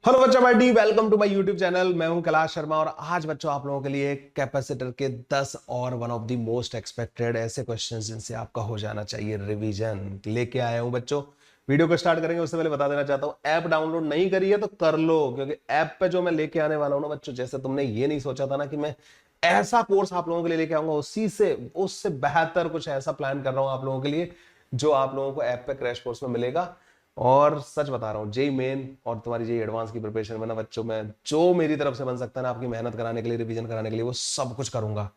Hello बच्चा भाई, welcome to my YouTube channel. मैं हूं कैलाश शर्मा और आज बच्चों आप लोगों के लिए कैपेसिटर के 10 और one of the most expected ऐसे क्वेश्चंस जिनसे आपका हो जाना चाहिए रिवीजन लेके आया हूं बच्चों। वीडियो को स्टार्ट करेंगे उससे पहले बता देना चाहता हूं, ऐप डाउनलोड नहीं करी है तो कर लो, क्योंकि ऐप पे जो मैं लेके आने वाला हूं ना बच्चों, जैसे तुमने ये नहीं सोचा था ना कि मैं ऐसा कोर्स आप लोगों के लिए लेके आऊंगा, उसी से उससे बेहतर कुछ ऐसा प्लान कर रहा हूं आप लोगों के लिए जो आप लोगों को ऐप पे क्रैश कोर्स में मिलेगा। और सच बता रहा हूँ, जेई मेन और तुम्हारी जेई एडवांस की प्रिपरेशन में ना बच्चों, मैं जो मेरी तरफ से बन सकता है ना आपकी मेहनत कराने के लिए, रिवीजन कराने के लिए, वो सब कुछ करूंगा।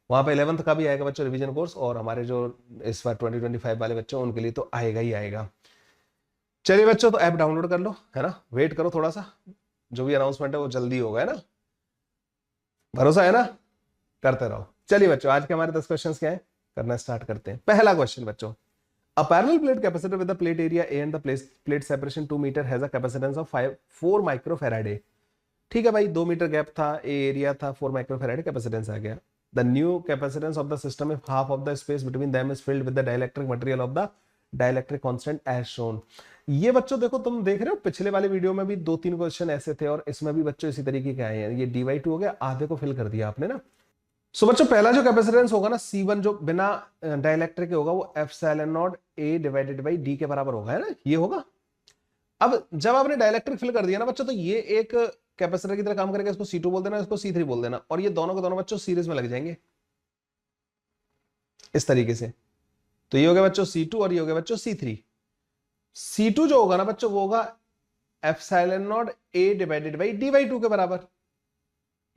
वहां पे 11th का भी आएगा बच्चों रिवीजन कोर्स, और हमारे जो इस बार 2025 वाले बच्चों उनके लिए तो आएगा ही आएगा। चलिए बच्चों, तो ऐप डाउनलोड कर लो, है ना। वेट करो थोड़ा सा, जो भी अनाउंसमेंट है वो जल्दी होगा, है ना। भरोसा है ना, करते रहो। चलिए बच्चों, आज के हमारे 10 क्वेश्चन क्या है, करना स्टार्ट करते हैं। पहला क्वेश्चन बच्चों, a parallel plate capacitor with the plate area A and the plate separation 2 meter has a capacitance of 4 microfarad। ठीक है भाई, 2 मीटर गैप था, ए एरिया था, 4 माइक्रोफैराड कैपेसिटेंस आ गया। The new capacitance of the system if half of the space between them is filled with the dielectric material of the dielectric constant as shown. ये बच्चों देखो, तुम देख रहे हो पिछले वाले वीडियो में भी 2-3 क्वेश्चन ऐसे थे और इसमें भी बच्चों इसी तरीके के आए हैं। ये dy2 हो गया, आधे को फिल कर दिया आपने ना। सो बच्चों, पहला जो कैपेसिटेंस होगा ना C1, जो बिना डाइलेक्ट्रिक के होगा, वो epsilon not A divided by D के बराबर होगा, है ना, ये होगा। अब जब आपने डाइलेक्ट्रिक फिल कर दिया ना बच्चों, तो ये एक कैपेसिटर की तरह काम करेगा। इसको C2 बोल देना, इसको C3 बोल देना, और ये दोनों के दोनों बच्चों सीरीज में लग जाएंगे इस तरीके से। तो ये हो गया बच्चों C2 और ये हो गया बच्चों C3। C2 जो होगा ना बच्चों, वो होगा epsilon not A divided by D/2 के बराबर,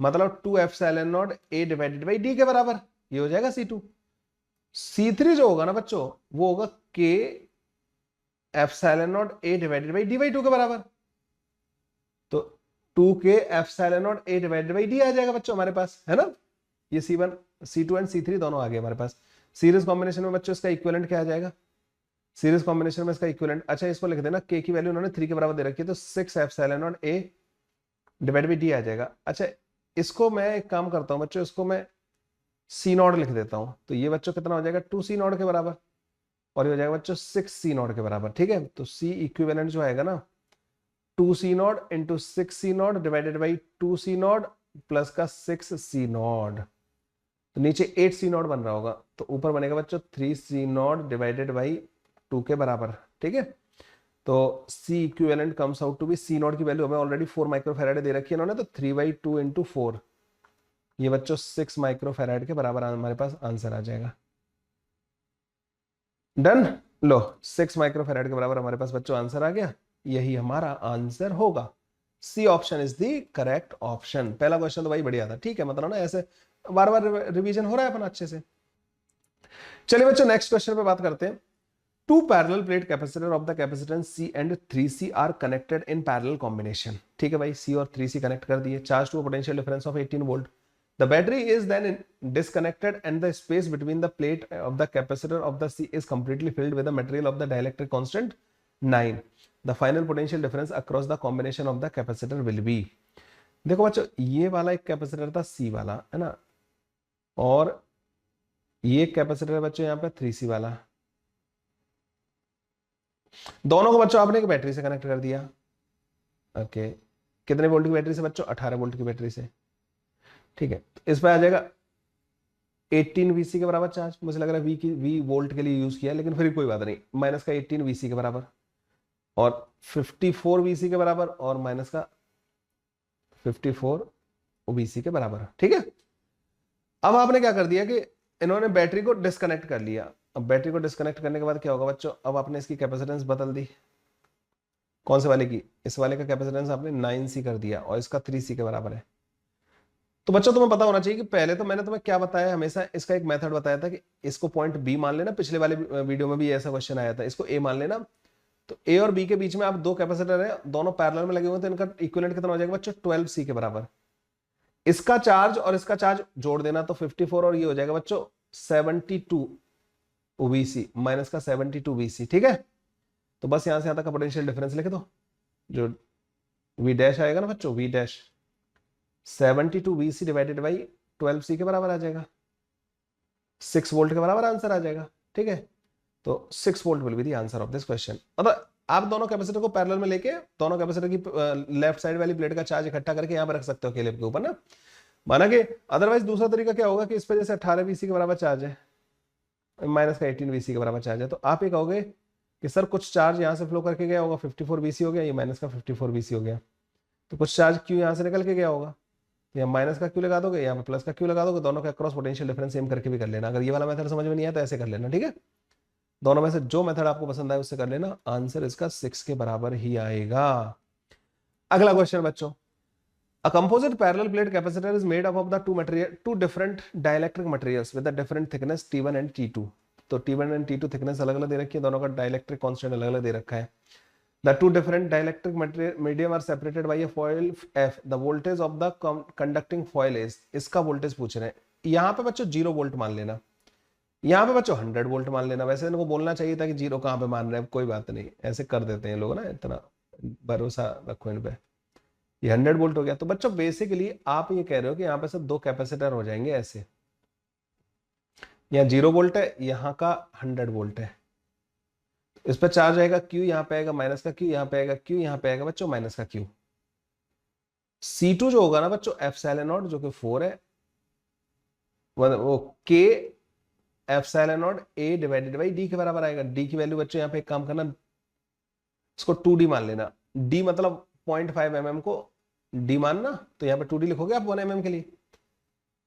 मतलब 2 epsilon not A divided by D के बराबर, ये हो जाएगा C2। C3 जो होगा ना बच्चों, वो होगा K epsilon not A divided by D/2 के बराबर। तो 2K epsilon not A divided by D आ जाएगा बच्चों हमारे पास, है ना। ये C1 C2 एंड C3 दोनों आ गए हमारे पास। सीरीज कॉम्बिनेशन में बच्चों इसका इक्विवेलेंट क्या आ जाएगा, सीरीज कॉम्बिनेशन में इसका इक्विवेलेंट, अच्छा इसको लिख देना, K की वैल्यू उन्होंने 3 के बराबर दे रखी है, तो 6 epsilon not A divide by D आ जाएगा। अच्छा, इसको मैं एक काम करता हूं बच्चों, इसको मैं C नॉट लिख देता हूं, तो ये बच्चों कितना हो जाएगा, 2C नॉट के बराबर, और ये हो जाएगा बच्चों 6C नॉट के बराबर। ठीक है, तो C इक्विवेलेंट जो आएगा ना, 2C not into 6C not divided by 2C not plus का 6C नॉट, तो नीचे 8C नॉट बन रहा होगा, तो ऊपर बनेगा बच्चों 3C नॉट डिवाइडेड बाई 2 के बराबर। ठीक है, तो C equivalent comes out to be, C naught की वैल्यू हमें ऑलरेडी 4 माइक्रोफैराड दे रखी है इन्होंने, तो 3/2 इंटू 4, ये बच्चों 6 माइक्रोफैराड के बराबर हमारे पास आंसर आ जाएगा। डन, लो 6 माइक्रोफैराड के बराबर हमारे पास बच्चों आंसर आ गया, यही हमारा आंसर होगा। C option is the correct option. पहला क्वेश्चन तो भाई बढ़िया था, ठीक है, मतलब ना ऐसे बार बार रिवीजन हो रहा है अपना अच्छे से। चलिए बच्चों, नेक्स्ट क्वेश्चन पे बात करते हैं। Two parallel plate capacitor of the capacitance C and 3C are connected in parallel combination. ठीक है भाई, C और 3C कनेक्ट कर दिए, charge to potential difference of 18 volt. The battery is then disconnected and the space between the plate of the capacitor of the C is completely filled with the material of the dielectric constant 9. The final potential difference across the combination of the capacitor will be। देखो बच्चों, ये वाला एक capacitor था C वाला, है ना, और ये कैपेसिटर है बच्चों यहाँ पे 3C वाला। दोनों को बच्चों आपने एक बैटरी से कनेक्ट कर दिया। ओके, कितने वोल्ट की बैटरी से बच्चों, 18 वोल्ट की बैटरी से। ठीक है, तो इस पर आ जाएगा 18 VC के बराबर चार्ज। मुझे लग रहा है V वोल्ट के लिए यूज किया, लेकिन फिर कोई बात नहीं, माइनस का 18 VC के बराबर, और 54 VC के बराबर, और माइनस का 54 VC के बराबर। ठीक है, अब आपने क्या कर दिया कि इन्होंने बैटरी को डिस्कनेक्ट कर लिया। अब बैटरी को डिस्कनेक्ट करने के बाद क्या होगा बच्चों, अब आपने इसकी कैपेसिटेंस बदल दी। कौन से वाले की, इस वाले का कैपेसिटेंस आपने 9C कर दिया, और इसका 3C के बराबर है। तो बच्चों तुम्हें पता होना चाहिए कि पहले तो मैंने तुम्हें क्या बताया, हमेशा इसका एक मेथड बताया था कि इसको पॉइंट बी मान लेना। पिछले वाले वीडियो में भी ऐसा क्वेश्चन आया था, इसको ए मान लेना। तो ए और बी के बीच में आप दो कैपेसिटर है, दोनों पैरेलल में लगे हुए, तो इनका इक्विवेलेंट कितना हो जाएगा बच्चों, 12C के बराबर। इसका चार्ज और इसका चार्ज जोड़ देना, तो 54, और ये हो जाएगा बच्चों 72 VC माइनस का 72 VC। ठीक है, तो बस यहां से यहां तक का पोटेंशियल डिफरेंस लिख दो, जो V डैश आएगा ना बच्चों, V dash 72 VC divided by 12C के बराबर आ जाएगा, 6 वोल्ट के बराबर आंसर आ जाएगा। ठीक है, तो 6 volt will be the answer of this question. मतलब आप दोनों कैपेसिटर को पैरेलल में लेके दोनों कैपेसिटर की लेफ्ट साइड वाली प्लेट का चार्ज इकट्ठा करके यहाँ पे रख सकते हो क्लिप के ऊपर ना, माना कि अदरवाइज दूसरा तरीका क्या होगा कि इस पे जैसे 18 वीसी के बराबर चार्ज है, माइनस का 18 वीसी के बराबर चार्ज है, तो आप ये कहोगे कि सर कुछ चार्ज यहाँ से फ्लो करके गया होगा 54 वीसी हो गया, ये माइनस का 54 वीसी हो गया, तो कुछ चार्ज क्यू यहाँ से निकल के गया होगा, या माइनस का क्यू लगा दोगे, यहाँ पे प्लस का क्यू लगा दोगे, दोनों का क्रॉस पोटेंशियल डिफरेंस सेम करके भी कर लेना। अगर ये वाला मेथड समझ में नहीं आया तो ऐसे कर लेना, ठीक है। दोनों में से जो मेथड आपको पसंद आए उससे कर लेना, आंसर इसका 6 के बराबर ही आएगा। अगला क्वेश्चन बच्चों, a composite parallel plate capacitor is made up of the two different dielectric materials with a different thickness T1 and T2। तो T1 and T2 थिकनेस अलग अलग दे रखी है, दोनों का डाइलेक्ट्रिक कांस्टेंट अलग अलग दे रखा है। The two different dielectric medium are separated by a foil F। The voltage of the conducting foil is, इसका वोल्टेज पूछ रहे हैं। यहाँ पे बच्चों 0 वोल्ट मान लेना, यहाँ पे बच्चों 100 वोल्ट मान लेना। वैसे इनको बोलना चाहिए था कि 0 कहाँ पे मान रहे हैं, कोई बात नहीं, ऐसे कर देते हैं लोग ना, इतना भरोसा रखो इन पे। ये 100 वोल्ट हो गया। तो बच्चों बेसिकली आप ये कह रहे हो कि यहाँ पे सब 2 कैपेसिटर हो जाएंगे ऐसे, यहाँ 0 वोल्ट है, यहाँ का 100 वोल्ट है, इस पर चार्ज आएगा Q, यहाँ पे आएगा माइनस का Q, यहाँ पे आएगा Q, यहाँ पे आएगा बच्चों माइनस का Q। C2 जो होगा ना बच्चों एप्सिलॉन नॉट जो कि 4 है, वो K epsilon not A divided by D के बराबर आएगा। D की वैल्यू बच्चों यहाँ पे एक काम करना, इसको 2D मान लेना, D मतलब 0.5 mm को D मानना, तो यहाँ पे 2D लिखोगे आप 1 mm के लिए,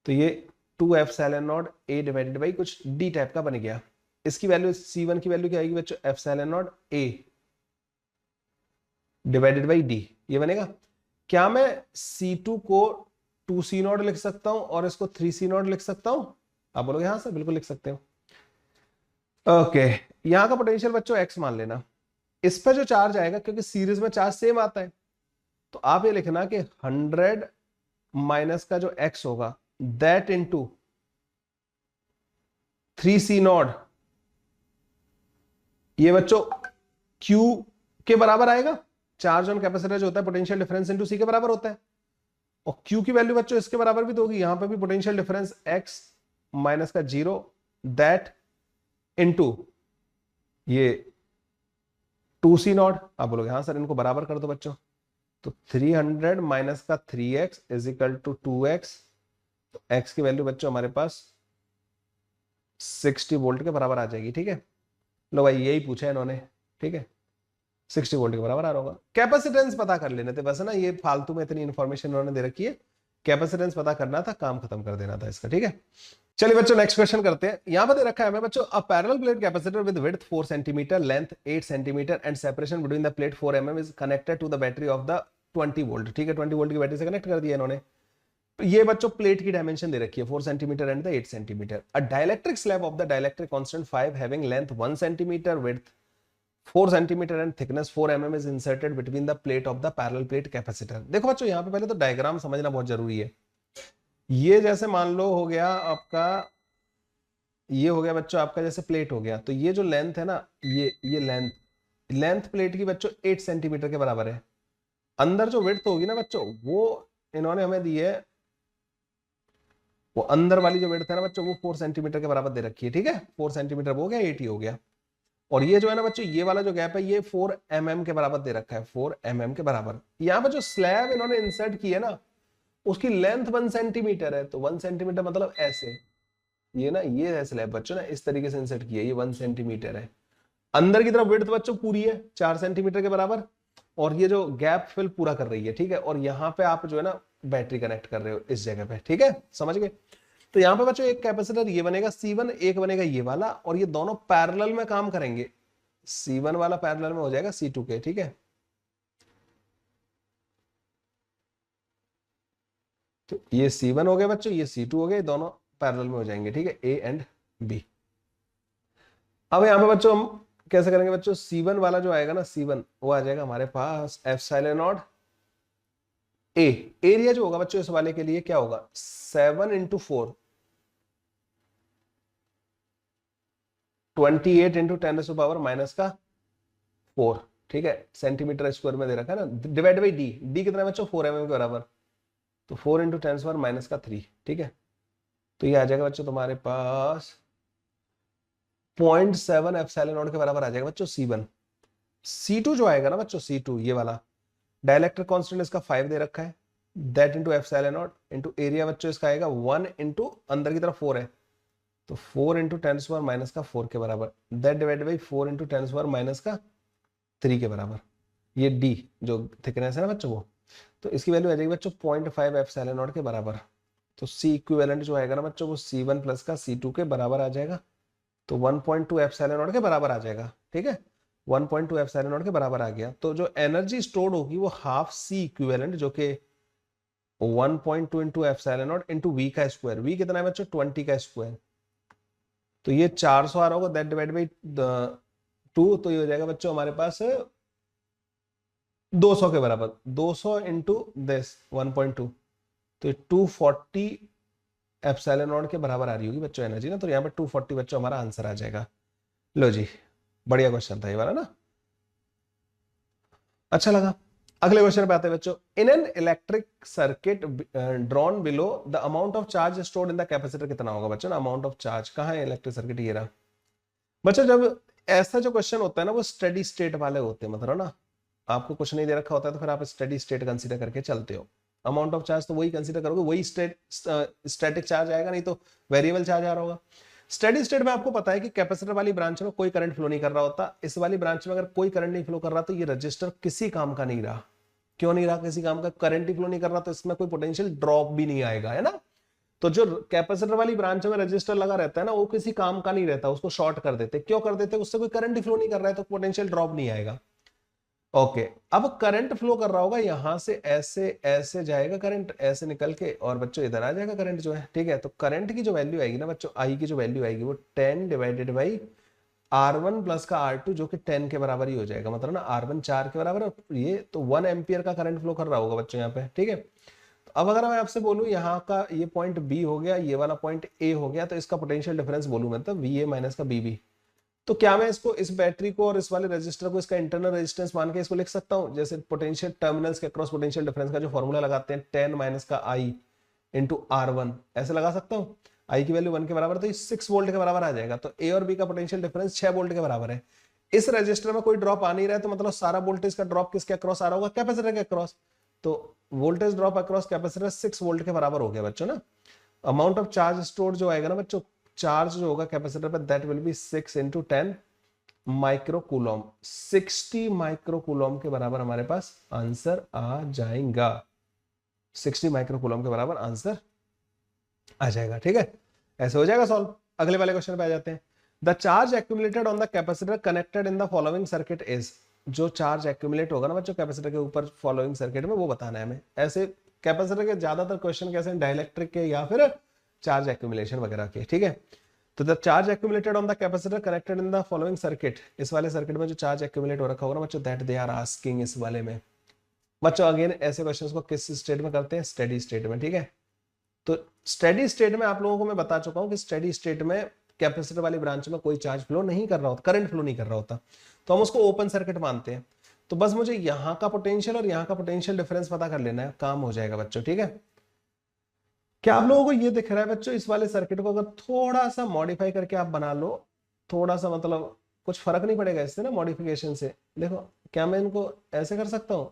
तो ये 2 epsilon not A divided by कुछ D टाइप का बन गया। इसकी वैल्यू C1 की वैल्यू क्या आएगी बच्चों, epsilon not A divided by D, ये बनेगा। क्या मैं C2 को 2C नॉट लिख सकता हूं और इसको 3C नॉट लिख सकता हूं? आप बोलोगे हाँ सर बिल्कुल लिख सकते हो। ओके, यहां का पोटेंशियल बच्चों x मान लेना, इस पर जो चार्ज आएगा क्योंकि सीरीज में चार्ज सेम आता है, तो आप ये लिखना कि 100 माइनस का जो x होगा दैट इनटू 3C नॉट, ये बच्चों Q के बराबर आएगा। चार्ज ऑन कैपेसिटर जो होता है पोटेंशियल डिफरेंस इनटू C के बराबर होता है, और Q की वैल्यू बच्चों इसके बराबर भी तो होगी, यहां पे भी पोटेंशियल डिफरेंस x माइनस का 0 दैट इनटू ये 2C नॉट। आप बोलोगे हाँ सर इनको बराबर कर दो बच्चों, तो 300 माइनस का 3x is equal to 2x, तो x की वैल्यू बच्चों हमारे पास 60 वोल्ट के बराबर आ जाएगी, ठीक है। लो भाई यही पूछा है इन्होंने, ठीक है, 60 वोल्ट के बराबर आ रहा होगा। कैपेसिटेंस पता कर लेने थे बस ना, ये फालतू में इतनी इंफॉर्मेशन इन्होंने दे रखी है, कैपेसिटेंस पता करना था, काम खत्म कर देना था इसका, ठीक है। चलिए बच्चों नेक्स्ट क्वेश्चन करते हैं। यहां पर दे रखा है हमें बच्चों, a parallel plate capacitor with width 4 centimetre, length 8 centimetre and separation between the plate 4 mm is connected to the battery of the 20 volt, ठीक है, 20 वोल्ट की बैटरी से कनेक्ट कर दिया इन्होंने। ये बच्चों प्लेट की डायमेंशन दे रखी है 4 centimetre and the 8 centimetre. A dielectric slab of the dielectric constant 5 having length 1 centimetre, width 4 centimetre and thickness 4 mm is inserted between the plate of the parallel plate capacitor. देखो बच्चों यहाँ पे पहले तो diagram समझना बहुत जरूरी है। ये जैसे मान लो हो गया आपका, ये हो गया बच्चों आपका जैसे प्लेट हो गया, तो ये जो लेंथ है ना, ये लेंथ प्लेट की बच्चों 8 सेंटीमीटर के बराबर है। अंदर जो विड्थ होगी ना बच्चों, वो इन्होंने हमें दी है, वो अंदर वाली जो विड्थ है ना बच्चों वो 4 सेंटीमीटर के बराबर दे रखी है, ठीक है, 4 सेंटीमीटर वो हो गया, 8 ही हो गया। और ये जो है ना बच्चों, ये वाला जो गैप है ये 4 mm के बराबर दे रखा है, 4 mm के बराबर। यहाँ पर जो स्लैब इन्होंने इंसर्ट की है ना, उसकी लेंथ 1 सेंटीमीटर है, तो 1 सेंटीमीटर मतलब ऐसे, ये ना ये है स्लैब बच्चों ना, इस तरीके से इंसर्ट की है, ये 1 सेंटीमीटर है। अंदर की तरफ विड्थ बच्चों पूरी है 4 सेंटीमीटर के बराबर, और ये जो गैप फिल पूरा कर रही है, ठीक है। और यहाँ पे आप जो है ना बैटरी कनेक्ट कर रहे हो इस जगह पे, ठीक है, समझ गए। तो यहाँ पे बच्चों एक कैपेसिटर ये बनेगा C1, एक बनेगा ये वाला, और ये दोनों पैरेलल में काम करेंगे। C1 वाला पैरेलल में हो जाएगा C2 के, ठीक है। तो ये C1 हो गया बच्चों, ये C2 हो गए, दोनों पैरेलल में हो जाएंगे, ठीक है, A एंड B। अब यहाँ पे बच्चों हम कैसे करेंगे बच्चों, C1 वाला जो आएगा ना, C1 वो आ जाएगा हमारे पास एप्सिलॉन नॉट A। एरिया जो होगा बच्चों इस वाले के लिए क्या होगा, 7 × 4, 28 × 10⁻⁻⁴, ठीक है, सेंटीमीटर स्क्वायर में दे रखा है ना, डिवाइड बाई डी। डी कितना है बच्चों, 4 mm के बराबर, तो 4 × 10⁻⁻3, ठीक है। तो ये आ जाएगा बच्चों तुम्हारे पास 0.7 एप्सिलॉन नॉट के बराबर आ जाएगा बच्चों C1। C2 जो आएगा ना बच्चों, C2 ये वाला डाइलेक्ट्रिक कांस्टेंट इसका 5 दे रखा है, that into epsilon naught into area बच्चों इसका आएगा 1 इंटू अंदर की तरफ 4 है, तो 4 इंटू 10⁻⁻⁴ के बराबर, दैट डिवाइडेड बाई 4 इंटू 10⁻⁻3 के बराबर। ये डी जो थिकनेस है ना बच्चों वो, तो इसकी वैल्यू आ जाएगी बच्चों 0.5 एप्सिलॉन नॉट के बराबर। तो सी इक्विवेलेंट जो आएगा ना बच्चों वो C1 प्लस का C2 के बराबर आ जाएगा, तो 1.2 एप्सिलॉन नॉट के बराबर आ जाएगा। ठीक है, 1.2 एप्सिलॉन नॉट के बराबर आ गया। तो जो एनर्जी स्टोर्ड होगी वो हाफ सी इक्विवेलेंट जो कि 1.2 into epsilon naught into V का स्क्वायर, वी कितना है बच्चों 20 का स्क्वायर, तो ये 400 आ रहा होगा, दैट डिवाइड बाई 2, तो ये हो जाएगा बच्चों हमारे पास 200 के बराबर, 200 इंटू दिस 1.2, तो 240 एप्सिलॉन नॉट के बराबर आ रही होगी बच्चों एनर्जी ना, तो यहाँ पे 240 बच्चों हमारा आंसर आ जाएगा। लो जी, बढ़िया क्वेश्चन था ये वाला ना, अच्छा लगा। अगले क्वेश्चन पे आते हैं बच्चों। In an electric circuit drawn below the amount of charge stored in the capacitor कितना होगा बच्चों ना, अमाउंट ऑफ चार्ज कहाँ है इलेक्ट्रिक सर्किट, ये रहा बच्चों। जब ऐसा जो क्वेश्चन होता है ना वो स्टेडी स्टेट वाले होते हैं, मतलब ना आपको कुछ नहीं दे रखा होता है तो फिर आप स्टेडी स्टेट कंसीडर करके चलते हो, अमाउंट ऑफ चार्ज तो वही कंसीडर करोगे, वही स्टैटिक चार्ज आएगा, नहीं तो वेरिएबल चार्ज आ रहा होगा। स्टेडी स्टेट में आपको पता है कि कैपेसिटर वाली ब्रांच में कोई करंट फ्लो नहीं कर रहा होता, इस वाली ब्रांच में अगर कोई करंट नहीं फ्लो कर रहा तो ये रजिस्टर किसी काम का नहीं रहा। क्यों नहीं रहा किसी काम का, करंट ही फ्लो नहीं कर रहा तो इसमें कोई पोटेंशियल ड्रॉप भी नहीं आएगा, है ना। तो जो कैपेसिटर वाली ब्रांच में रजिस्टर लगा रहता है ना वो किसी काम का नहीं रहता, उसको शॉर्ट कर देते। क्यों कर देते, उससे कोई करंट ही फ्लो नहीं कर रहा है तो पोटेंशियल ड्रॉप नहीं आएगा। ओके, अब करंट फ्लो कर रहा होगा यहां से, ऐसे ऐसे जाएगा करंट, ऐसे निकल के और बच्चों इधर आ जाएगा करंट जो है। ठीक है, तो करंट की जो वैल्यू आएगी ना बच्चों, आई की जो वैल्यू आएगी वो 10 डिवाइडेड बाई R1 प्लस का R2 जो कि 10 के बराबर ही हो जाएगा, मतलब ना R1 4 के बराबर, ये तो 1 एम्पियर का करंट फ्लो कर रहा होगा बच्चों यहाँ पे। ठीक है, तो अब अगर मैं आपसे बोलूं यहाँ का ये पॉइंट बी हो गया, ये वाला पॉइंट ए हो गया, तो इसका पोटेंशियल डिफरेंस बोलूं मतलब VA माइनस का BB, तो क्या मैं इसको, इस बैटरी को और इस वाले रेजिस्टर को इसका इंटरनल रेजिस्टेंस मान के इसको लिख सकता हूं, जैसे पोटेंशियल टर्मिनल्स के अक्रॉस पोटेंशियल डिफरेंस का जो फॉर्मूला लगाते हैं 10 माइनस का I इंटू R1, ऐसे लगा सकता हूं। I की वैल्यू 1 के बराबर तो 6 वोल्ट के बराबर आ जाएगा, तो A और B का पोटेंशियल डिफरेंस 6 वोल्ट के बराबर है। इस रजिस्टर में कोई ड्रॉप आ नहीं रहा है, तो मतलब सारा वोल्टेज का ड्रॉप किसके अक्रॉस आ रहा होगा, कैपेसिटर के अक्रॉस, तो voltage drop across capacitor 6 volt के बराबर हो गया बच्चों ना। अमाउंट ऑफ चार्ज स्टोर्ड जो आएगा ना बच्चों, चार्ज जो होगा कैपेसिटर पर, that will be 6 into 10 microcoulomb, 60 microcoulomb के बराबर हमारे पास आंसर आ जाएगा, 60 माइक्रोकूलम के बराबर आंसर आ जाएगा। ठीक है, ऐसे हो जाएगा सॉल्व। अगले वाले क्वेश्चन पे आ जाते हैं। The charge accumulated on the capacitor connected in the following circuit is, जो चार्ज एक्यूमुलेट होगा ना बच्चों कैपेसिटर के ऊपर फॉलोइंग सर्किट में, वो बताना है हमें। ऐसे कैपेसिटर के ज्यादातर क्वेश्चन कैसे हैं, डाइलेक्ट्रिक के या फिर चार्ज एक्यूमुलेशन वगैरह के। ठीक है, तो the charge accumulated on the capacitor connected in the following circuit, इस वाले सर्किट में जो चार्ज एक्यूमुलेट हो रखा होगा ना बच्चों, दैट दे आर आस्किंग, इस वाले में बच्चों अगेन ऐसे क्वेश्चंस को किस स्टेट में करते हैं, स्टेडी स्टेट में। ठीक है, तो स्टेडी स्टेट में आप लोगों को मैं बता चुका हूं कि स्टेडी स्टेट में कैपेसिटर वाली ब्रांच में कोई चार्ज फ्लो नहीं कर रहा होता, करंट फ्लो नहीं कर रहा होता, तो हम उसको ओपन सर्किट मानते हैं। तो बस मुझे यहाँ का पोटेंशियल और यहाँ का पोटेंशियल डिफरेंस पता कर लेना है, काम हो जाएगा बच्चों। ठीक है, क्या आप लोगों को ये दिख रहा है बच्चों, इस वाले सर्किट को अगर थोड़ा सा मॉडिफाई करके आप बना लो, थोड़ा सा मतलब कुछ फर्क नहीं पड़ेगा इससे ना मॉडिफिकेशन से। देखो क्या मैं इनको ऐसे कर सकता हूँ,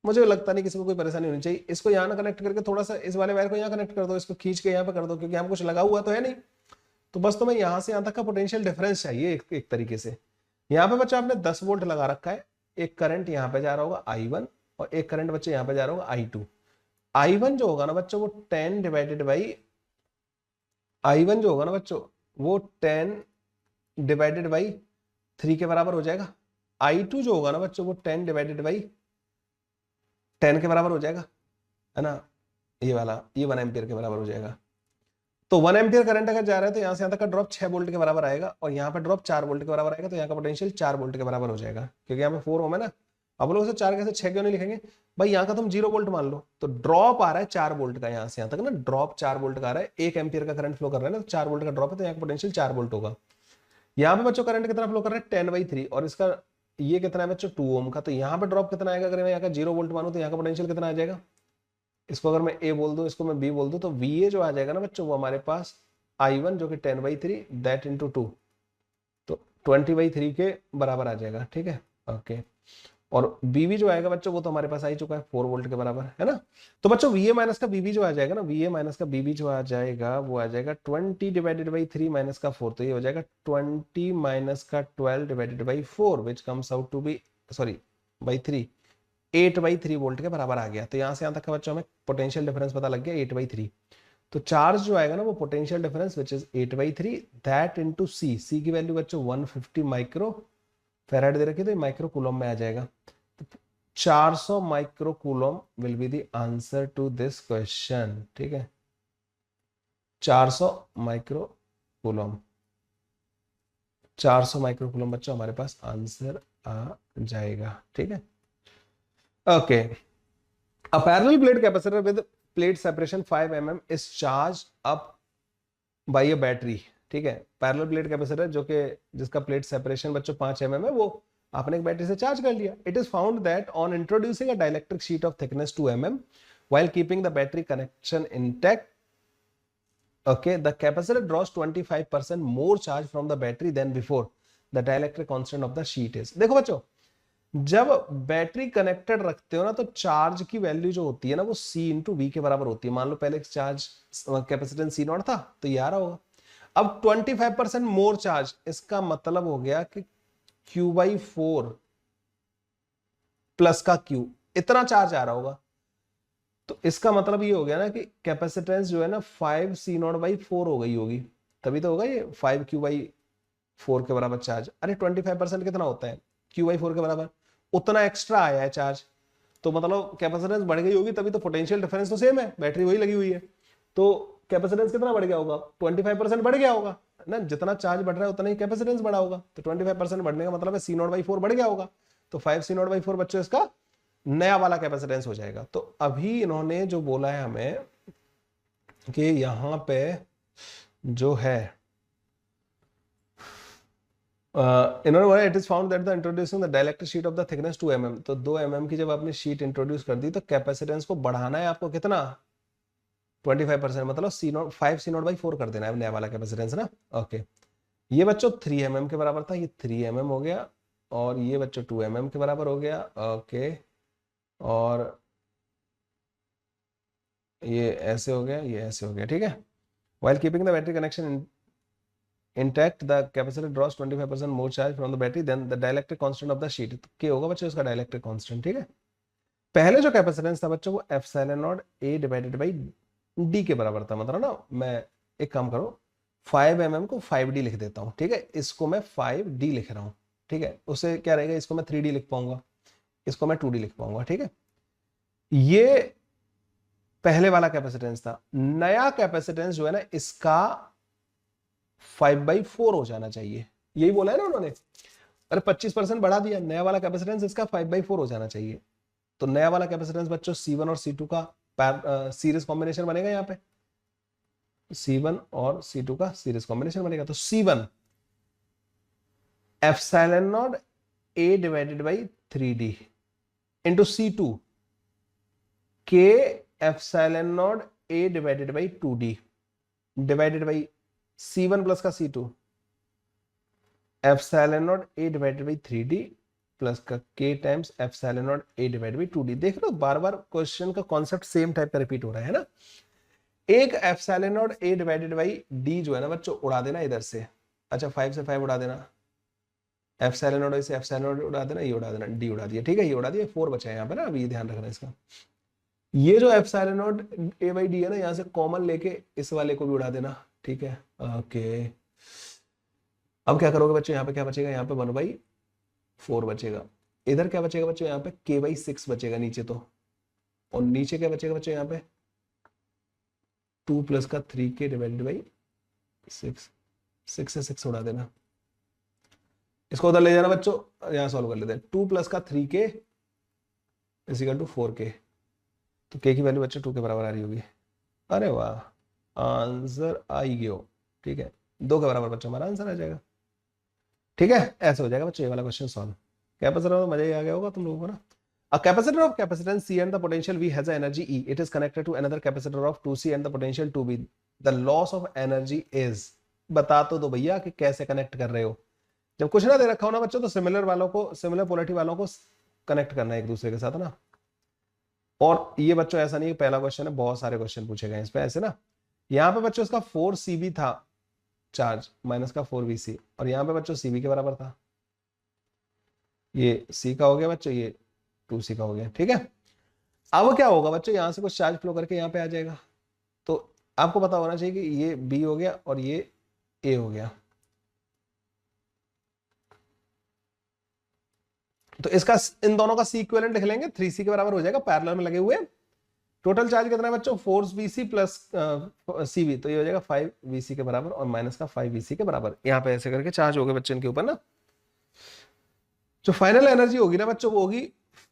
मुझे लगता नहीं किसी को कोई परेशानी होनी चाहिए। इसको यहाँ ना कनेक्ट करके थोड़ा सा इस वाले वायर को यहाँ कनेक्ट कर दो, इसको खींच के यहाँ पे कर दो, क्योंकि यहाँ कुछ लगा हुआ तो है नहीं। तो बस तुम्हें यहाँ से यहाँ तक का पोटेंशियल डिफरेंस चाहिए एक तरीके से। यहाँ पे बच्चा आपने 10 वोल्ट लगा रखा है, एक करंट यहाँ पे जा रहा होगा I1 और एक करंट बच्चे यहाँ पे जा रहा होगा I2। I1 जो होगा ना बच्चों वो 10 डिवाइडेड बाई, I1 जो होगा ना बच्चों वो 10 डिवाइडेड बाई 3 के बराबर हो जाएगा। I2 जो होगा ना बच्चों वो 10 डिवाइडेड बाई 10 के बराबर हो जाएगा, है ना, ये वाला, ये 1 एम्पियर के बराबर हो जाएगा। तो 1 एम्पियर करंट अगर जा रहा है तो यहाँ से यहाँ तक का ड्रॉप 6 वोल्ट के बराबर आएगा, और यहाँ पर ड्रॉप 4 वोल्ट के बराबर आएगा, तो यहाँ का पोटेंशियल 4 वोल्ट के बराबर हो जाएगा, क्योंकि यहाँ पे 4 ओम है ना। अब लोग 4 कैसे 6 क्यों नहीं लिखेंगे भाई, यहाँ का तुम 0 वोल्ट मान लो, तो ड्रॉप आ रहा है 4 वोल्ट का, यहाँ से यहाँ तक ना ड्रॉप 4 वोल्ट का आ रहा है, 1 एम्पियर का करंट फ्लो कर रहा है ना, तो 4 वोल्ट का ड्रॉप है, तो यहाँ का पोटेंशियल 4 वोल्ट होगा। यहाँ पे बच्चों करंट कितना फ्लो कर रहा है 10/3, और इसका ये कितना है बच्चों 2 ओम का, तो यहाँ पे ड्रॉप कितना आएगा, अगर मैं यहाँ का 0 वोल्ट मानूं तो यहाँ का पोटेंशियल कितना आ जाएगा, इसको अगर मैं A बोल दूं, इसको मैं B बोल दूं, तो VA जो आ जाएगा ना बच्चों वो हमारे पास I1 जो कि 10/3 दैट इंटू 2, तो 20/3 के बराबर आ जाएगा। ठीक है, ओके। और बीवी जो आएगा बच्चों वो तो हमारे पास आ ही चुका है 4 वोल्ट के बराबर, है ना। तो बच्चों वीए माइनस का बीबी जो आ जाएगा ना, वीए माइनस का बीबी जो आ जाएगा वो आ जाएगा 20 डिवाइडेड बाई 3 माइनस का 4, तो ये हो जाएगा 20 माइनस का 12 divided by 4 which comes out to be sorry by 3, 8/3 volt के बराबर आ गया। तो यहाँ से यहाँ तक का बच्चों हमें पोटेंशियल डिफरेंस पता लग गया 8/3। तो चार्ज जो आएगा ना वो potential difference which is 8/3 that into C की वैल्यू बच्चों 150 माइक्रो फेराड दे रखी, तो माइक्रो कूलम में आ जाएगा। तो 400 micro coulomb will be the answer to this question, ठीक है। 400 माइक्रो कूलम, 400 माइक्रो कूलम बच्चों हमारे पास आंसर आ जाएगा, ठीक है। Okay, a parallel plate capacitor with plate separation 5 mm is charged up by a battery, ठीक है। पैरेलल प्लेट कैपेसिटर जो कि जिसका प्लेट सेपरेशन बच्चों 5 mm है, वो आपने एक बैटरी से चार्ज कर लिया। It is found that on introducing a dielectric sheet of thickness 2 mm while keeping the battery connection intact, okay, the capacitor draws 25% more charge from the battery than before the dielectric constant of the sheet is। देखो बच्चों, जब battery connected रखते हो ना तो charge की value जो होती है ना वो C इंटू वी के बराबर होती है। मान लो पहले चार्ज कैपेसिटेंस C नॉट था तो ये आ रहा होगा। अब 25% मोर चार्ज, इसका मतलब हो गया कि Q/4 प्लस का Q, इतना चार्ज आ रहा होगा। तो इसका मतलब ये हो गया ना कि कैपेसिटेंस जो है ना 5C0/4 हो गई होगी, तभी तो होगा ये 5Q/4 के बराबर चार्ज। अरे 25% कितना होता है Q/4 के बराबर, उतना एक्स्ट्रा आया है चार्ज, तो मतलब कैपेसिटेंस बढ़ गई होगी, तभी तो पोटेंशियल डिफरेंस तो सेम है, बैटरी वही लगी हुई है, तो कैपेसिटेंस कितना बढ़ गया होगा, 25% बढ़ गया होगा ना। जितना चार्ज बढ़ रहा है उतना ही कैपेसिटेंस बढ़ा होगा, तो 25% बढ़ने का मतलब है C0/4 बढ़ गया होगा, तो 5C0/4 बच्चों इसका नया वाला कैपेसिटेंस हो जाएगा। तो अभी इन्होंने जो बोला है हमें कि यहां पे जो है इन्होंने बोला it is found that the introducing the dielectric sheet of the thickness 2 mm, तो 2 mm की जब आपने शीट इंट्रोड्यूस कर दी तो कैपेसिटेंस को बढ़ाना है आपको कितना, 25%, मतलब C0 5C0/4 कर देना है नया वाला कैपेसिटेंस ना। ओके, ये बच्चों 3 mm के बराबर था, ये 3 mm हो गया, और ये बच्चों 2 mm के बराबर हो गया। ओके, और ये ऐसे हो गया, ये ऐसे हो गया, ठीक है। while keeping the battery connection intact the capacitor draws 25% more charge from the battery than the dielectric constant of the sheet, तो क्या होगा बच्चों इसका डाइलेक्ट्रिक कांस्टेंट, ठीक है। पहले जो कैपेसिटेंस था बच्चों वो epsilon not A divided by D के बराबर था। मतलब ना मैं एक काम करो 5 mm को 5D लिख देता हूँ, ठीक है, इसको मैं 5D लिख रहा हूँ, ठीक है। उससे क्या रहेगा, इसको मैं 3D लिख पाऊंगा, इसको मैं 2D लिख पाऊंगा, ठीक है। ये पहले वाला कैपेसिटेंस था। नया कैपेसिटेंस जो है ना इसका 5/4 हो जाना चाहिए, यही बोला है ना उन्होंने। अरे 25% बढ़ा दिया, नया वाला कैपेसिटेंस इसका 5/4 हो जाना चाहिए। तो नया वाला कैपेसिटेंस बच्चों C1 और C2 का सीरीज कॉम्बिनेशन बनेगा, यहाँ पे C1 और C2 का सीरीज कॉम्बिनेशन बनेगा। तो C1 epsilon not A divided by 3D into C2 K epsilon not A divided by 2D divided by C1 plus का C2 epsilon not A divided by 3D plus का K times epsilon not A divided by 2D। देख रहे हो बार बार question का concept same type का repeat हो रहा है ना। एक epsilon not A divided by D जो है ना बच्चों उड़ा देना इधर से, अच्छा 5 से 5 उड़ा देना, एप्सिलॉन नॉट से एप्सिलॉन नॉट उड़ा देना, ये उड़ा देना, D उड़ा दिया, ठीक है, ये उड़ा दिया, 4 बचा है यहाँ पे ना। अभी ध्यान रखना इसका, ये जो एप्सिलॉन नॉट A/D है ना यहाँ से कॉमन लेके इस वाले को भी उड़ा देना, ठीक है। ओके, अब क्या करोगे बच्चों, यहाँ पे क्या बचेगा, यहाँ पे 1/4 बचेगा, इधर क्या बचेगा बच्चों, यहाँ पे K/6 बचेगा नीचे तो, और नीचे क्या बचेगा बच्चों यहाँ पे 2 प्लस का 3K डिवाइडेड बाई 6, 6 से 6 उड़ा देना, इसको उधर ले जाना बच्चों, यहाँ सॉल्व कर लेते हैं। 2 प्लस का 3K is equal to 4K, तो K की वैल्यू बच्चों 2 के बराबर आ रही होगी। अरे वाह, आंसर आ ही गया, ठीक है, 2 के बराबर बच्चों हमारा आंसर आ जाएगा, ठीक है। ऐसे हो जाएगा बच्चों ये वाला क्वेश्चन सॉल्व। कैपेसिटर में मजा ही आ गया होगा तुम लोगों को ना। A capacitor of capacitance C and the potential V has an energy E. It is connected to another capacitor of 2C and the potential 2B. The loss of energy is, बता तो दो भैया कि कैसे कनेक्ट कर रहे हो। जब कुछ ना दे रखा हो ना बच्चों, तो सिमिलर वालों को, सिमिलर पोलैरिटी वालों को कनेक्ट करना है एक दूसरे के साथ ना। और ये बच्चों ऐसा नहीं है पहला क्वेश्चन है, बहुत सारे क्वेश्चन पूछे गए इस पे ऐसे ना। यहाँ पे बच्चों इसका 4 cb था चार्ज, माइनस का 4 vc, और यहाँ पे बच्चों cb के बराबर था। ये c का हो गया बच्चों, ये 2c का हो गया, ठीक है। अब क्या होगा बच्चों, यहाँ से कुछ चार्ज फ्लो करके यहाँ पे आ जाएगा। तो आपको पता होना चाहिए कि ये b हो गया और ये a हो गया। तो इसका, इन दोनों का सी इक्विवेलेंट लिख लेंगे, 3c के बराबर हो जाएगा, पैरेलल में लगे हुए। टोटल चार्ज कितना है बच्चों, 4vc प्लस cv, तो ये हो जाएगा 5vc के बराबर और माइनस का 5vc के बराबर। यहाँ पे ऐसे करके चार्ज हो गए बच्चों इनके ऊपर ना। जो फाइनल एनर्जी होगी ना बच्चों, वो होगी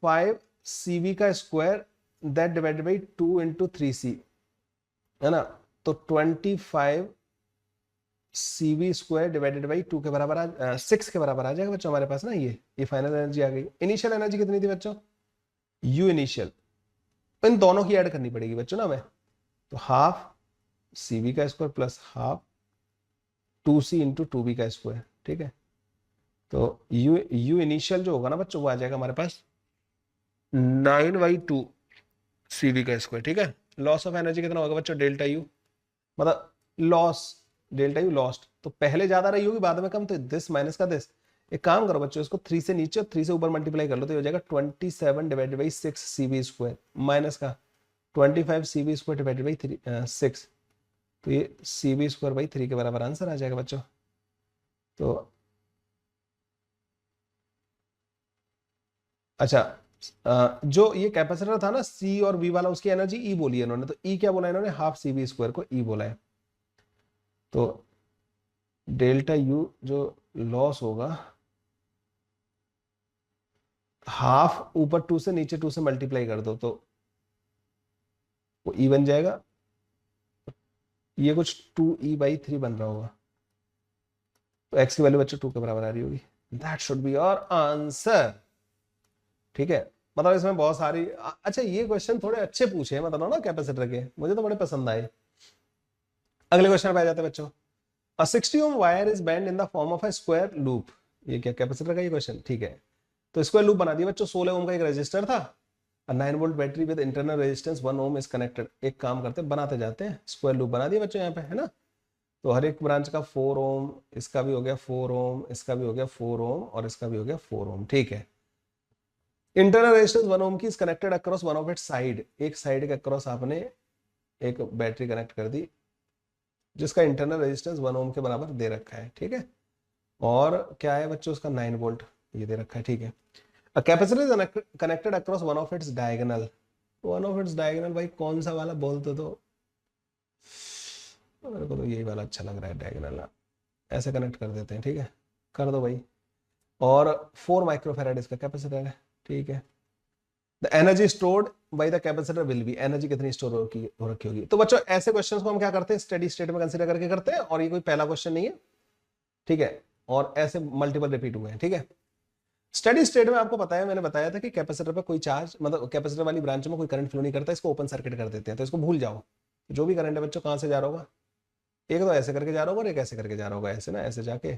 5cv का square that divided by 2 into 3c, है ना। तो 25cv स्क्वायर डिवाइडेड बाई 2 के बराबर 6 के बराबर आ जाएगा बच्चों हमारे पास ना। ये फाइनल एनर्जी आ गई। इनिशियल एनर्जी कितनी थी बच्चों, यू इनिशियल, इन दोनों की ऐड करनी पड़ेगी बच्चों ना हमें। तो हाफ cv का square plus half 2c into 2b का स्क्वायर, ठीक है। तो यू इनिशियल जो होगा ना बच्चों, वो आ जाएगा हमारे पास 9/2 cv का स्क्वायर, ठीक है। लॉस ऑफ एनर्जी कितना होगा बच्चों, डेल्टा यू, मतलब लॉस, डेल्टा यू लॉस्ट, तो पहले ज्यादा रही होगी बाद में कम, तो दिस माइनस का दिस। एक काम करो बच्चों, इसको 3 से नीचे और 3 से ऊपर मल्टीप्लाई कर लो, तो ये हो जाएगा 27 divided by 6 cv square minus का 25 cv स्क्वायर डिवाइडेड बाई 6, तो ये cv स्क्वायर बाई 3 के बराबर आंसर आ जाएगा बच्चों। तो अच्छा, जो ये कैपेसिटर था ना सी और वी वाला, उसकी एनर्जी ई बोली है इन्होंने, तो ई क्या बोला इन्होंने, हाफ cv स्क्वायर को ई बोला है। तो डेल्टा यू जो लॉस होगा, हाफ ऊपर 2 से नीचे 2 से मल्टीप्लाई कर दो तो वो ई बन जाएगा। ये कुछ 2e/3 बन रहा होगा, तो x की वैल्यू बच्चों 2 के बराबर आ रही होगी। That should be your answer, ठीक है। मतलब इसमें बहुत सारी अच्छा ये क्वेश्चन थोड़े अच्छे पूछे हैं, मतलब ना कैपेसिटर के, मुझे तो बड़े पसंद आए। अगले क्वेश्चन पे आ जाते हैं बच्चों। A 60 ohm wire is bent in the form of a square loop, ये क्या कैपेसिटर का ये क्वेश्चन, ठीक है। तो स्क्वायर लूप बना दिया बच्चों, 16 ओम का एक रेजिस्टर था, 9 volt battery with internal resistance 1 ohm is connected. एक काम करते हैं, बनाते जाते हैं, स्क्वायर लूप बना दिया बच्चों यहाँ पे, है ना। तो हर एक ब्रांच का 4 ओम, इसका भी हो गया 4 ओम, इसका भी हो गया 4 ओम और इसका भी हो गया 4 ओम, ठीक है। इंटरनल रेजिस्टेंस 1 ओम की is connected across one of its side, एक साइड के अक्रॉस आपने एक बैटरी कनेक्ट कर दी जिसका इंटरनल रेजिस्टेंस 1 ओम के बराबर दे रखा है, ठीक है। और क्या है बच्चों उसका 9 वोल्ट ये दे रखा है, ठीक है। A capacitor is connected across one of its diagonal, one of its diagonal भाई कौन सा वाला बोलते तो, मेरे को तो यही वाला अच्छा लग रहा है डायगोनल, ऐसे कनेक्ट कर देते हैं, ठीक है, कर दो भाई। और 4 माइक्रोफैराड इसका कैपेसिटर है, ठीक है। The energy stored by the capacitor will be, energy कितनी स्टोर हो रखी होगी। तो बच्चों ऐसे क्वेश्चंस को हम क्या करते हैं, स्टेडी स्टेट में कंसीडर करके करते हैं, और ये कोई पहला क्वेश्चन नहीं है, ठीक है। और ऐसे मल्टीपल रिपीट हुए हैं, ठीक है। स्टेडी स्टेट में आपको पता है, मैंने बताया था कि कैपेसिटर पे कोई चार्ज, मतलब कैपेसिटर वाली ब्रांच में कोई करंट फ्लो नहीं करता, इसको ओपन सर्किट कर देते हैं, तो इसको भूल जाओ। जो भी करंट है बच्चों कहां से जा रहा होगा, एक तो ऐसे करके जा रहा होगा और एक ऐसे करके जा रहा होगा, ऐसे ना, ऐसे जाके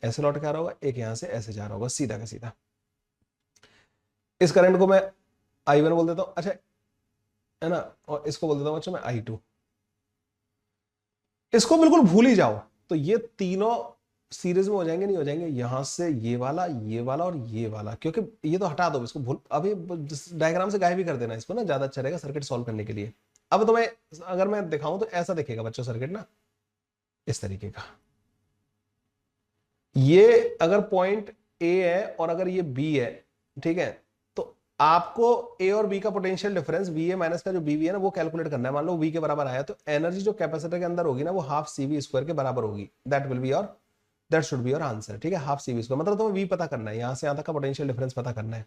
ऐसे लौट के आ रहा होगा, एक यहां से ऐसे जा रहा होगा सीधा का सीधा। इस करंट को मैं I1 बोल देता हूं, अच्छा है ना, और इसको बोल देता हूं बच्चों मैं I2। इसको बिल्कुल भूल ही जाओ, तो ये तीनों सीरीज में हो जाएंगे, नहीं हो जाएंगे, यहां से ये वाला और ये वाला, क्योंकि ये तो हटा दो इसको, भूल अभी डायग्राम से गायब भी कर देना इसको ना, ज्यादा अच्छा रहेगा सर्किट सॉल्व करने के लिए। अब तो मैं अगर मैं दिखाऊं तो ऐसा दिखेगा बच्चों सर्किट ना, इस तरीके का। ये अगर पॉइंट ए है और अगर ये बी है, ठीक है, तो आपको ए और बी का potential difference V A minus का जो बी है ना, वो कैलकुलेट करना है। मान लो वी के बराबर आया, तो एनर्जी जो कैपेसिटर के अंदर होगी ना, वो हाफ cv स्क्वायर के बराबर होगी। That will be your, that should be your answer, ठीक है। हाफ cv स्क्वायर मतलब तुम्हें वी पता करना है, यहां से यहां तक का पोटेंशियल डिफरेंस पता करना है।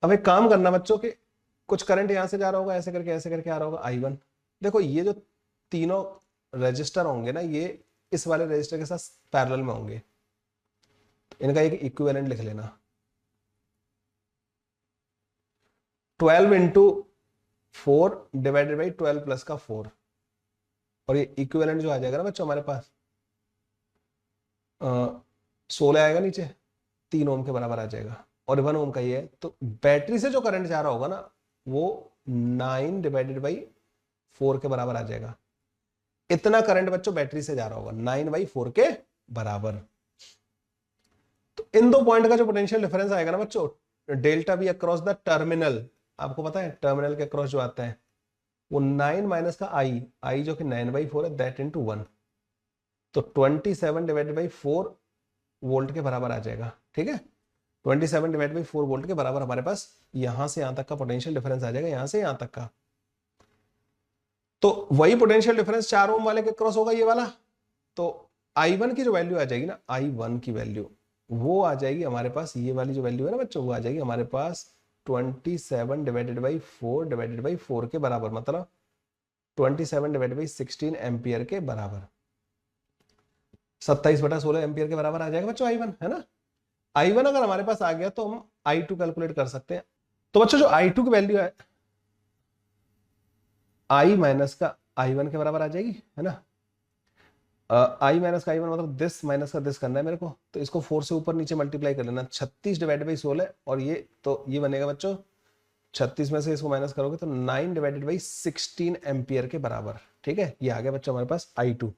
अब एक काम करना बच्चों के, कुछ करंट यहां से जा रहा होगा, ऐसे करके आ रहा होगा I1। देखो ये जो तीनों रजिस्टर होंगे ना, ये इस वाले रजिस्टर के साथ पैरेलल में होंगे, इनका एक इक्विवेलेंट लिख लेना, 12 इंटू 4 डिवाइडेड बाई 12 प्लस का 4, और ये इक्विवेलेंट जो आ जाएगा ना बच्चों हमारे पास, 16 आएगा नीचे, 3 ओम के बराबर आ जाएगा, और 1 ओम का ये है। तो बैटरी से जो करंट जा रहा होगा ना वो 9 डिवाइडेड बाई 4 के बराबर आ जाएगा। इतना करंट बच्चों बैटरी से जा रहा होगा 9/4 के बराबर। तो इन दो पॉइंट का जो पोटेंशियल डिफरेंस आएगा ना बच्चों, delta B across the terminal, आपको पता है टर्मिनल के अक्रॉस जो आता है वो 9 माइनस का आई जो कि 9/4 है, दैट इनटू 1, तो 27 डिवाइडेड बाई 4 वोल्ट के बराबर आ जाएगा। ठीक है, 27 डिवाइड बाई 4 वोल्ट के बराबर हमारे पास यहां से यहां तक का पोटेंशियल डिफरेंस आ जाएगा, यहां से यहां तक का। तो वही पोटेंशियल डिफरेंस 4 ओम वाले के क्रॉस होगा ये वाला। तो I1 की जो वैल्यू आ जाएगी ना, I1 की वैल्यू वो आ जाएगी हमारे पास, ये वाली जो वैल्यू है ना बच्चों वो आ जाएगी हमारे पास 27 डिवाइडेड बाई 4 डिवाइडेड बाई 4 के बराबर, मतलब 27 डिवाइडेड बाई 16 एम्पियर के बराबर, 27/16 एम्पियर के बराबर आ जाएगा बच्चों I1, है ना। I1 अगर हमारे पास आ गया तो हम I2 कैलकुलेट कर सकते हैं। तो बच्चों जो I2 की वैल्यू है I माइनस का I1 के बराबर आ जाएगी, है ना। I माइनस का I1 मतलब दिस माइनस का दिस करना है मेरे को, तो इसको 4 से ऊपर नीचे मल्टीप्लाई कर लेना, 36 डिवाइडेड बाई 16, और ये तो ये बनेगा बच्चों 36 में से इसको माइनस करोगे तो 9 डिवाइडेड बाई 16 एम्पियर के बराबर। ठीक है, ये आ गया बच्चों हमारे पास I2।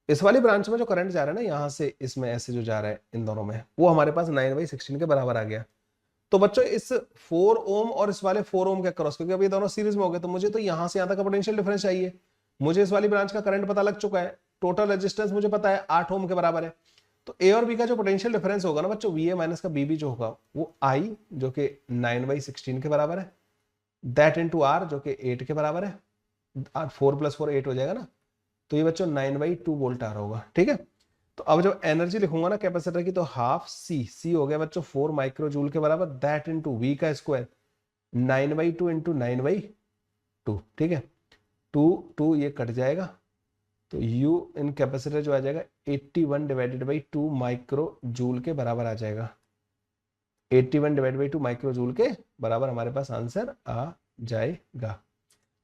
इस वाली ब्रांच में जो करंट जा रहा है ना यहाँ से इसमें ऐसे जो जा रहा है इन दोनों में, वो हमारे पास 9/16 के बराबर आ गया। तो बच्चों इस 4 ओम और इस वाले 4 ओम के क्रॉस, क्योंकि अभी ये दोनों सीरीज में हो गए, तो मुझे तो यहां से यहां तक का पोटेंशियल डिफरेंस चाहिए। मुझे इस वाली ब्रांच का करंट पता लग चुका है, टोटल रेजिस्टेंस मुझे पता है 8 ओम के बराबर है। तो ए और बी का जो पोटेंशियल डिफरेंस होगा ना बच्चों, वी ए माइनस का बी बी जो होगा वो आई जो कि 9/16 के बराबर है, दैट इनटू आर जो कि 8 के बराबर है, 4 + 4 8 हो जाएगा ना, तो ये बच्चों 9/2 वोल्ट आ रहा होगा। ठीक है, तो अब जब एनर्जी लिखूंगा ना कैपेसिटर की, तो हाफ सी हो गया बच्चों 4 माइक्रो जूल के बराबर, दैट इनटू वी का स्क्वायर 9/2 इंटू 9/2। ठीक है, 2 ये कट जाएगा, तो U इन कैपेसिटर जो आ जाएगा 81 डिवाइडेड बाई 2 माइक्रो जूल के बराबर आ जाएगा। 81 डिवाइडेड बाई 2 माइक्रो जूल के बराबर हमारे पास आंसर आ जाएगा।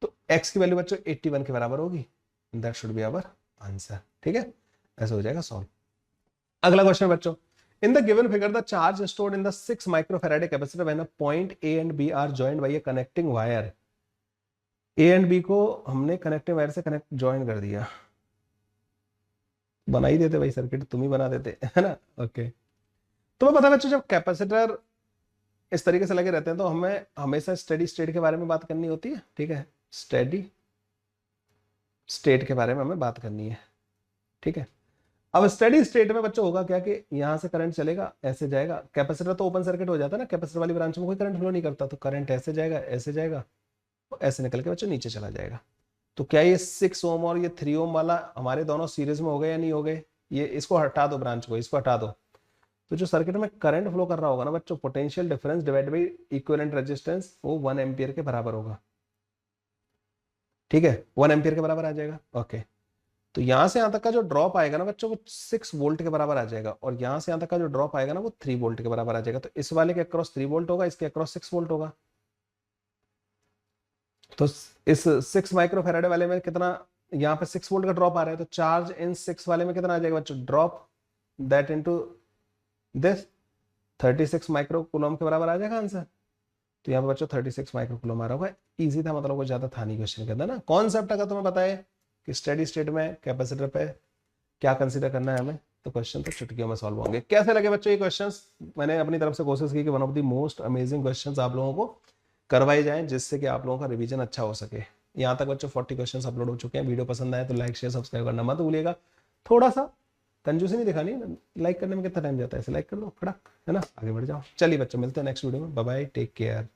तो x की वैल्यू बच्चों 81 के बराबर होगी, that should be our answer. ठीक है, ऐसा हो जाएगा सॉल्व। अगला क्वेश्चन बच्चों, in the given figure the charge stored in the 6 microfarad capacitor when a point A and B are joined by a connecting wire. A and B को हमने connecting wire से कनेक्ट जॉइन कर दिया, बना ही देते भाई circuit, तुम ही बना देते है ना। ओके, तुम्हें पता है बच्चों जब कैपेसिटर इस तरीके से लगे रहते हैं तो हमें हमेशा स्टेडी स्टेट के बारे में बात करनी होती है। ठीक है, स्टेडी स्टेट के बारे में हमें बात करनी है। ठीक है, अब स्टेडी स्टेट में बच्चों होगा क्या कि यहां से करंट चलेगा, ऐसे जाएगा, कैपेसिटर तो ओपन सर्किट हो जाता है ना, कैपेसिटर वाली ब्रांच में कोई करंट फ्लो नहीं करता, तो करंट ऐसे जाएगा, ऐसे जाएगा, तो ऐसे निकल के बच्चों नीचे चला जाएगा। तो क्या ये 6 ओम और ये 3 ओम वाला हमारे दोनों सीरीज में हो गए या नहीं हो गए, ये इसको हटा दो, ब्रांच को इसको हटा दो, तो जो सर्किट में करंट फ्लो कर रहा होगा ना बच्चों, potential difference divide by equivalent resistance वो 1 एम्पियर के बराबर होगा। ठीक है, 1 एम्पियर के बराबर आ जाएगा। ओके, तो यहां से यहां तक का जो ड्रॉप आएगा ना बच्चों वो 6 वोल्ट के बराबर आ जाएगा, और यहां से यहां तक का जो ड्रॉप आएगा ना वो 3 वोल्ट के बराबर आ जाएगा। तो इस वाले के अक्रॉस 3 वोल्ट होगा, इसके अक्रॉस 6 वोल्ट होगा। तो इस 6 माइक्रोफैराडे वाले में कितना, यहाँ पे 6 वोल्ट का ड्रॉप आ रहा है, तो चार्ज इन 6 वाले में कितना आ जाएगा बच्चों, drop that into this 36 micro coulomb के बराबर आ जाएगा आंसर। तो यहाँ पे बच्चों 36 माइक्रो कूलम आ रहा होगा। इजी था, मतलब कुछ ज्यादा था नहीं क्वेश्चन के अंदर ना। कॉन्सेप्ट अगर तुम्हें पता है कि स्टेडी स्टेट में कैपेसिटर पे क्या कंसीडर करना है हमें, तो क्वेश्चन तो चुटकियों में सॉल्व होंगे। कैसे लगे बच्चों ये क्वेश्चंस, मैंने अपनी तरफ से कोशिश की कि one of the most amazing questions आप लोगों को करवाए जाएं, जिससे कि आप लोगों का रिवीजन अच्छा हो सके। यहाँ तक बच्चों 40 क्वेश्चंस अपलोड हो चुके हैं। वीडियो पसंद आए तो लाइक शेयर सब्सक्राइब करना मत भूलिएगा। थोड़ा सा कंजूसी नहीं दिखानी, लाइक करने में कितना टाइम जाता है, ऐसे लाइक कर लो खड़ा, है ना, आगे बढ़ जाओ। चलिए बच्चों, मिलते हैं नेक्स्ट वीडियो में, बाय बाय, टेक केयर।